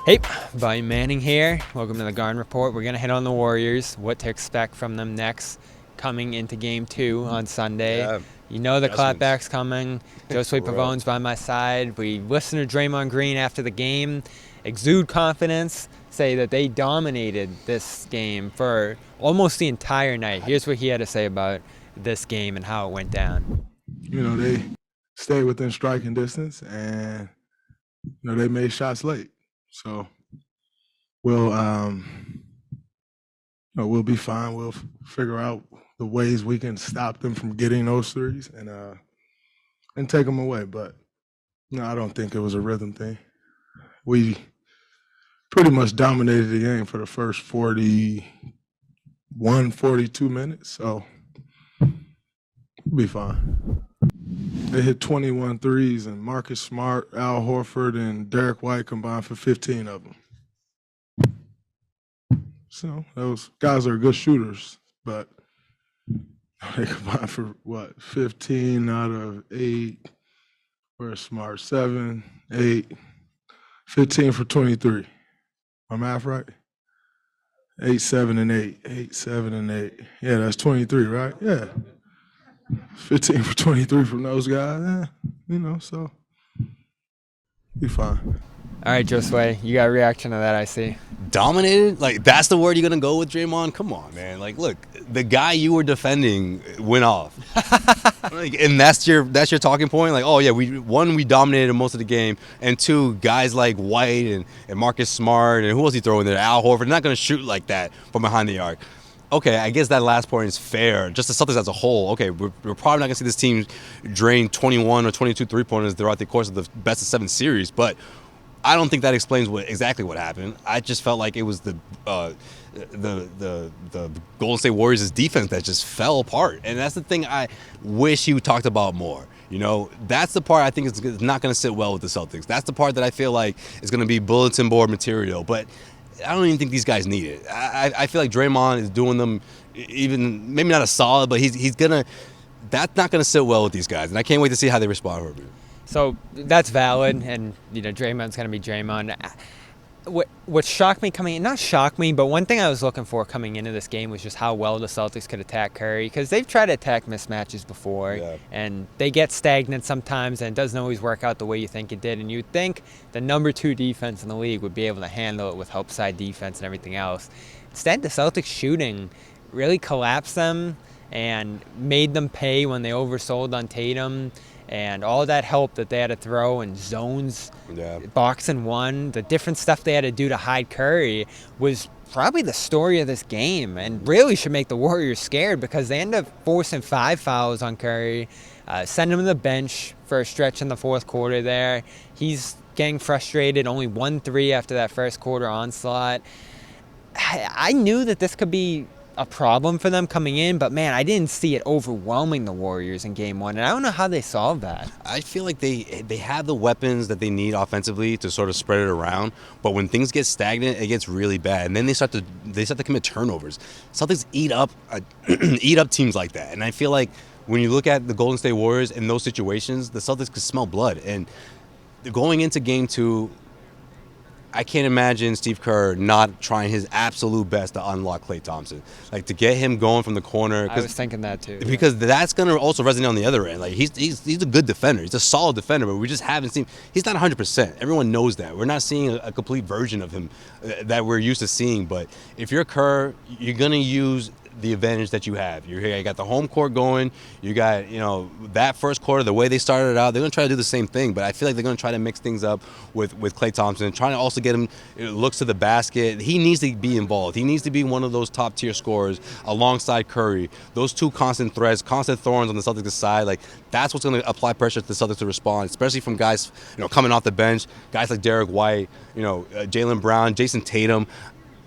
Hey, Volume Manning here. Welcome to the Garden Report. We're going to hit on the Warriors, what to expect from them next coming into Game 2 on Sunday. Yeah. You know the Adjustments. clapback's coming. Josue For real. Pavon's by my side. We listened to Draymond Green after the game, exude confidence, say that they dominated this game for almost the entire night. Here's what he had to say about this game and how it went down. You know, they stayed within striking distance and, they made shots late. So we'll be fine. We'll figure out the ways we can stop them from getting those threes and take them away. But no, I don't think it was a rhythm thing. We pretty much dominated the game for the first 41, 42 minutes. So we'll be fine. They hit 21 threes, and Marcus Smart, Al Horford, and Derek White combined for 15 of them. So those guys are good shooters, but they combined for, 15 out of 8. Where's Smart? 7, 8, 15 for 23. My math right? 8, 7, and 8. 8, 7, and 8. Yeah, that's 23, right? Yeah. 15 for 23 from those guys, so be fine. All right, Josue, you got a reaction to that, I see. Dominated? Like, that's the word you're going to go with, Draymond? Come on, man. Like, look, the guy you were defending went off. And that's your talking point? Like, oh, yeah, we dominated most of the game. And two, guys like White and Marcus Smart, and who else he throwing there? Al Horford. They're not going to shoot like that from behind the arc. Okay, I guess that last point is fair. Just the Celtics as a whole, okay, we're probably not going to see this team drain 21 or 22 three-pointers throughout the course of the best of 7 series, but I don't think that explains exactly what happened. I just felt like it was the Golden State Warriors' defense that just fell apart, and that's the thing I wish you talked about more. That's the part I think is not going to sit well with the Celtics. That's the part that I feel like is going to be bulletin board material, but I don't even think these guys need it. I feel like Draymond is doing them even maybe not a solid, but that's not gonna sit well with these guys, and I can't wait to see how they respond for it. So that's valid, and Draymond's gonna be Draymond. What shocked me not shocked me, but one thing I was looking for coming into this game was just how well the Celtics could attack Curry, because they've tried to attack mismatches before, yeah. And they get stagnant sometimes, and it doesn't always work out the way you think it did. And you'd think the number 2 defense in the league would be able to handle it with help side defense and everything else. Instead, the Celtics shooting really collapsed them and made them pay when they oversold on Tatum. And all that help that they had to throw in zones, box and one, the different stuff they had to do to hide Curry was probably the story of this game, and really should make the Warriors scared, because they end up forcing 5 fouls on Curry, send him to the bench for a stretch in the fourth quarter there. He's getting frustrated, only 1 3 after that first quarter onslaught. I knew that this could be a problem for them coming in, but man, I didn't see it overwhelming the Warriors in game 1, and I don't know how they solved that. I feel like they have the weapons that they need offensively to sort of spread it around, but when things get stagnant, it gets really bad, and then they start to commit turnovers. Celtics eat up teams like that, and I feel like when you look at the Golden State Warriors in those situations, the Celtics could smell blood, and going into game 2, I can't imagine Steve Kerr not trying his absolute best to unlock Klay Thompson, like to get him going from the corner. I was thinking that too. Because that's going to also resonate on the other end. Like he's a good defender. He's a solid defender, but we just haven't seen. He's not 100%. Everyone knows that. We're not seeing a complete version of him that we're used to seeing. But if you're Kerr, you're going to use the advantage that you have. You got the home court going. You got, that first quarter, the way they started out, they're going to try to do the same thing, but I feel like they're going to try to mix things up with Klay Thompson, trying to also get him looks to the basket. He needs to be involved. He needs to be one of those top-tier scorers alongside Curry. Those two constant threats, constant thorns on the Celtics' side, like that's what's going to apply pressure to the Celtics to respond, especially from guys, coming off the bench, guys like Derek White, Jaylen Brown, Jason Tatum.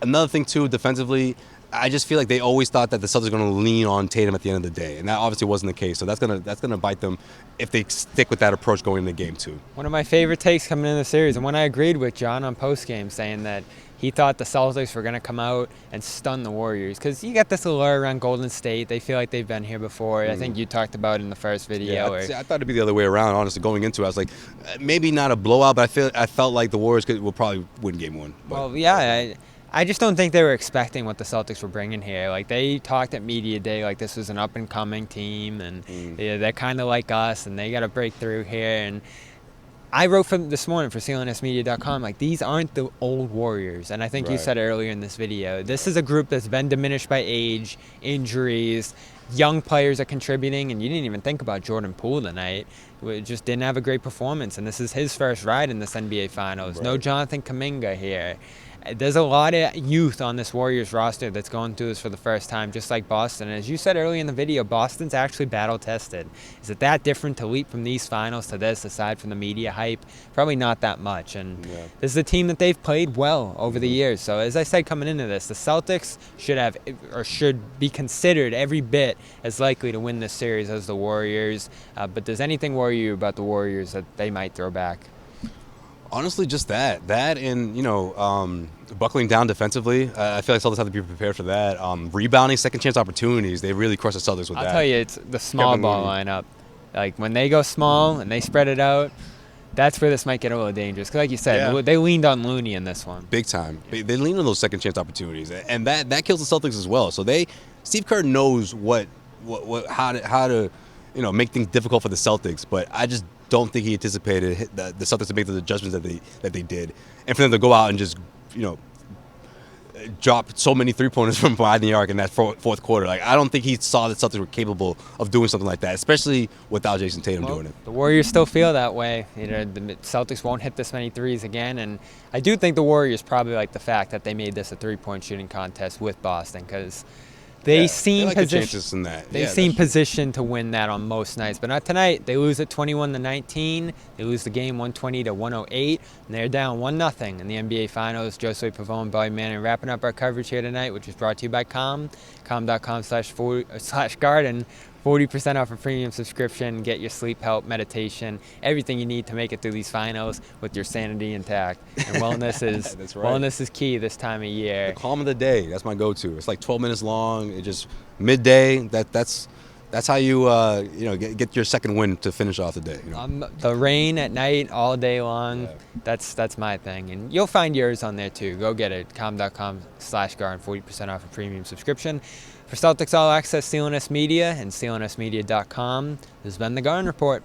Another thing, too, defensively, I just feel like they always thought that the Celtics were going to lean on Tatum at the end of the day, and that obviously wasn't the case. So that's gonna bite them if they stick with that approach going into game 2. One of my favorite takes coming into the series, and one I agreed with John on postgame, saying that he thought the Celtics were going to come out and stun the Warriors, because you got this allure around Golden State. They feel like they've been here before. I think you talked about it in the first video. I thought it'd be the other way around. Honestly, going into it, I was like, maybe not a blowout, but I felt like the Warriors will probably win game 1. But, well, yeah. I just don't think they were expecting what the Celtics were bringing here. Like, they talked at media day like this was an up-and-coming team, and they're kind of like us, and they got to break through here. And I wrote this morning for CLNSmedia.com, like, these aren't the old Warriors. And I think you said earlier in this video, this is a group that's been diminished by age, injuries, young players are contributing, and you didn't even think about Jordan Poole tonight. We just didn't have a great performance, and this is his first ride in this NBA Finals. No Jonathan Kuminga here. There's a lot of youth on this Warriors roster that's going through this for the first time, just like Boston. And as you said earlier in the video, Boston's actually battle-tested. Is it that different to leap from these finals to this, aside from the media hype? Probably not that much. And this is a team that they've played well over the years. So as I said coming into this, the Celtics should be considered every bit as likely to win this series as the Warriors. But does anything worry you about the Warriors that they might throw back? Honestly, just that and buckling down defensively. I feel like Celtics have to be prepared for that. Rebounding, second chance opportunities. They really crushed the Celtics with that. I'll tell you, it's the small ball lineup. Like, when they go small and they spread it out, that's where this might get a little dangerous. Because like you said, they leaned on Looney in this one. Big time. They leaned on those second chance opportunities, and that kills the Celtics as well. So Steve Kerr knows how to make things difficult for the Celtics, but I just don't think he anticipated the Celtics to make the adjustments that they did, and for them to go out and just drop so many three-pointers from behind the arc in that fourth quarter. Like, I don't think he saw that Celtics were capable of doing something like that, especially without Jason Tatum doing it. The Warriors still feel that way. The Celtics won't hit this many threes again, and I do think the Warriors probably like the fact that they made this a three-point shooting contest with Boston, because they seem positioned to win that on most nights, but not tonight. They lose at 21-19. They lose the game 120-108, and they're down 1-0 in the NBA Finals. Josue, Pavon, Boy Manning wrapping up our coverage here tonight, which is brought to you by com.com/garden. 40% off a premium subscription. Get your sleep help, meditation, everything you need to make it through these finals with your sanity intact. And wellness is wellness is key this time of year. The calm of the day. That's my go-to. It's like 12 minutes long. It just midday. That's how you get your second win to finish off the day. The rain at night, all day long. That's my thing, and you'll find yours on there too. Go get it. com.com/garden. 40% off a premium subscription. For Celtics All Access, CLNS Media and CLNSmedia.com, this has been the Garden Report.